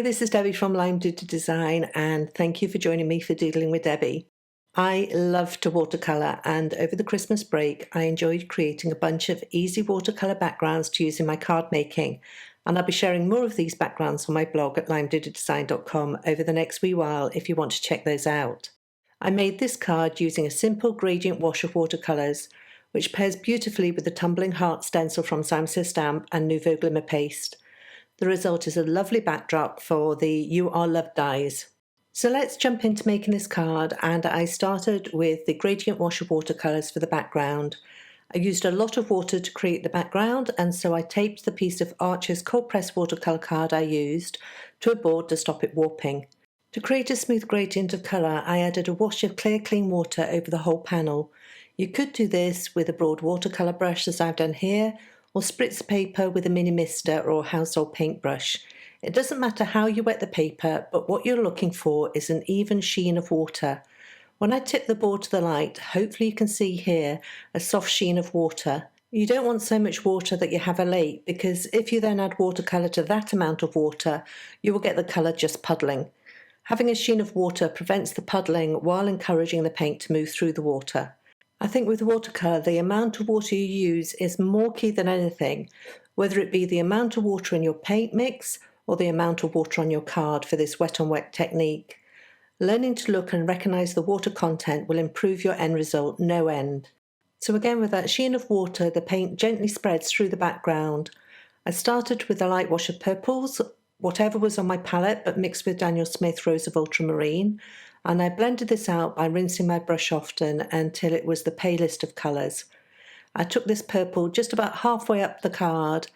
Hi, this is Debbie from Lime Doodle Design, and thank you for joining me for Doodling with Debbie. I love to watercolour, and over the Christmas break I enjoyed creating a bunch of easy watercolour backgrounds to use in my card making, and I'll be sharing more of these backgrounds on my blog at limedoodledesign.com over the next wee while if you want to check those out. I made this card using a simple gradient wash of watercolours, which pairs beautifully with the Tumbling Heart stencil from Simon Says Stamp and Nuvo Glimmer paste. The result is a lovely backdrop for the You Are Loved dies. So let's jump into making this card, and I started with the gradient wash of watercolours for the background. I used a lot of water to create the background, and so I taped the piece of Arches cold press watercolour card I used to a board to stop it warping. To create a smooth gradient of colour, I added a wash of clear clean water over the whole panel. You could do this with a broad watercolour brush as I've done here, or spritz paper with a mini mister or household paintbrush. It doesn't matter how you wet the paper, but what you're looking for is an even sheen of water. When I tip the board to the light, hopefully you can see here a soft sheen of water. You don't want so much water that you have a lake, because if you then add watercolour to that amount of water, you will get the colour just puddling. Having a sheen of water prevents the puddling while encouraging the paint to move through the water. I think with watercolour, the amount of water you use is more key than anything, whether it be the amount of water in your paint mix or the amount of water on your card for this wet on wet technique. Learning to look and recognise the water content will improve your end result no end. So again, with that sheen of water, the paint gently spreads through the background. I started with a light wash of purples, whatever was on my palette, but mixed with Daniel Smith Rose of Ultramarine, and I blended this out by rinsing my brush often until it was the palest of colours. I took this purple just about halfway up the card,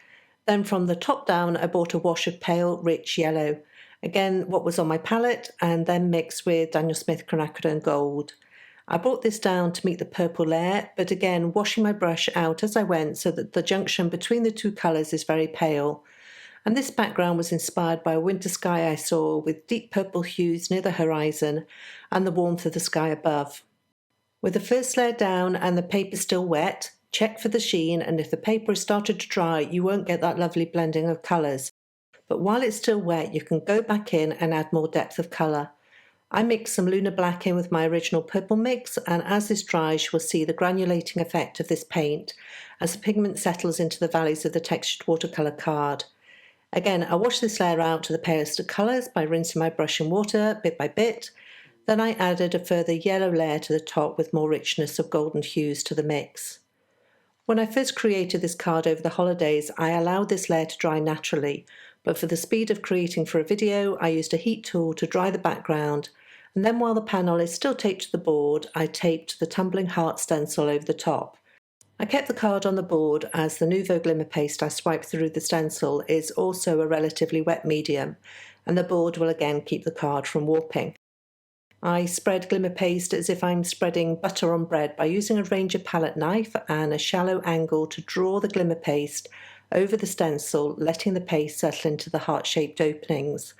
then from the top down I bought a wash of pale rich yellow, again what was on my palette, and then mixed with Daniel Smith QUINACRIDONE Gold. I brought this down to meet the purple layer, but again washing my brush out as I went so that the junction between the two colours is very pale. And this background was inspired by a winter sky I saw with deep purple hues near the horizon and the warmth of the sky above. With the first layer down and the paper still wet, check for the sheen, and if the paper has started to dry you won't get that lovely blending of colours. But while it's still wet you can go back in and add more depth of colour. I mixed some Lunar Black in with my original purple mix, and as this dries you will see the granulating effect of this paint as the pigment settles into the valleys of the textured watercolour card. Again, I washed this layer out to the palest of colours by rinsing my brush in water bit by bit. Then I added a further yellow layer to the top with more richness of golden hues to the mix. When I first created this card over the holidays, I allowed this layer to dry naturally, but for the speed of creating for a video, I used a heat tool to dry the background, and then while the panel is still taped to the board, I taped the Tumbling Heart stencil over the top. I kept the card on the board as the Nuvo Glimmer paste I swiped through the stencil is also a relatively wet medium, and the board will again keep the card from warping. I spread glimmer paste as if I'm spreading butter on bread by using a Ranger palette knife and a shallow angle to draw the glimmer paste over the stencil, letting the paste settle into the heart-shaped openings.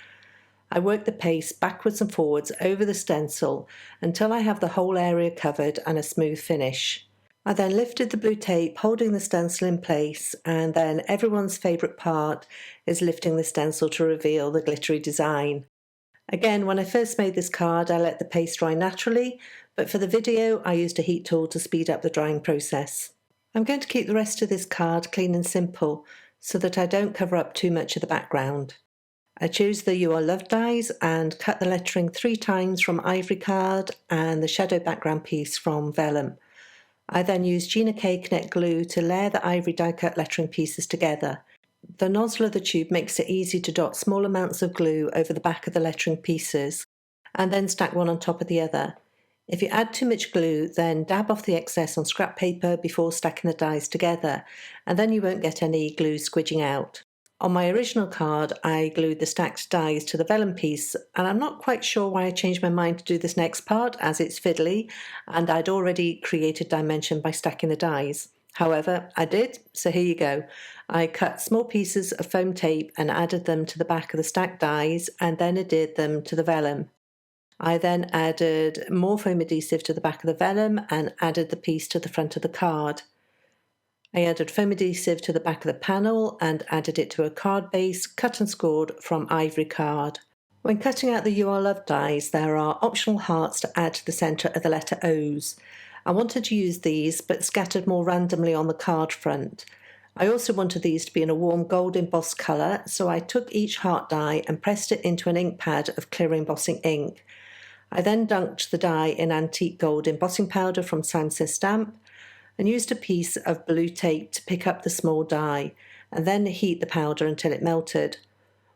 I work the paste backwards and forwards over the stencil until I have the whole area covered and a smooth finish. I then lifted the blue tape holding the stencil in place, and then everyone's favourite part is lifting the stencil to reveal the glittery design. Again, when I first made this card I let the paste dry naturally, but for the video I used a heat tool to speed up the drying process. I'm going to keep the rest of this card clean and simple so that I don't cover up too much of the background. I chose the You Are Loved dies and cut the lettering 3 times from Ivory card and the shadow background piece from Vellum. I then used Gina K Connect glue to layer the ivory die cut lettering pieces together. The nozzle of the tube makes it easy to dot small amounts of glue over the back of the lettering pieces and then stack one on top of the other. If you add too much glue, then dab off the excess on scrap paper before stacking the dies together, and then you won't get any glue squidging out. On my original card I glued the stacked dies to the vellum piece, and I'm not quite sure why I changed my mind to do this next part as it's fiddly and I'd already created dimension by stacking the dies. However, I did, so here you go. I cut small pieces of foam tape and added them to the back of the stacked dies and then adhered them to the vellum. I then added more foam adhesive to the back of the vellum and added the piece to the front of the card. I added foam adhesive to the back of the panel and added it to a card base cut and scored from ivory card. When cutting out the You Are Loved dies, there are optional hearts to add to the centre of the letter O's. I wanted to use these, but scattered more randomly on the card front. I also wanted these to be in a warm gold embossed colour, so I took each heart die and pressed it into an ink pad of clear embossing ink. I then dunked the die in antique gold embossing powder from Says Stamp and used a piece of blue tape to pick up the small die, and then heat the powder until it melted.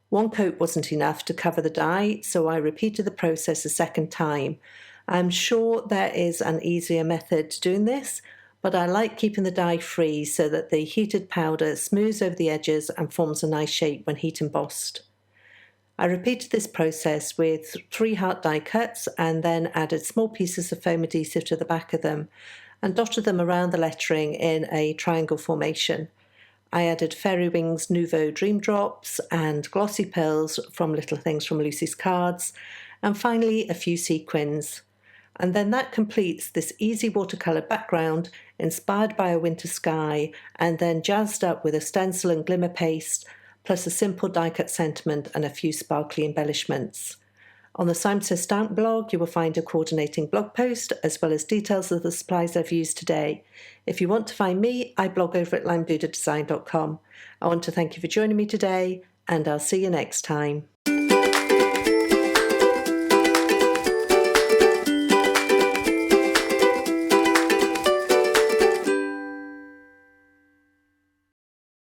One coat wasn't enough to cover the die, so I repeated the process a second time. I'm sure there is an easier method to doing this, but I like keeping the die free so that the heated powder smooths over the edges and forms a nice shape when heat embossed. I repeated this process with 3 heart die cuts and then added small pieces of foam adhesive to the back of them and dotted them around the lettering in a triangle formation. I added Fairy Wings Nuvo Dream Drops and glossy pearls from Little Things from Lucy's Cards, and finally a few sequins. And then that completes this easy watercolour background inspired by a winter sky and then jazzed up with a stencil and glimmer paste, plus a simple die-cut sentiment and a few sparkly embellishments. On the Says Stamp blog, you will find a coordinating blog post as well as details of the supplies I've used today. If you want to find me, I blog over at limebuddhadesign.com. I want to thank you for joining me today, and I'll see you next time.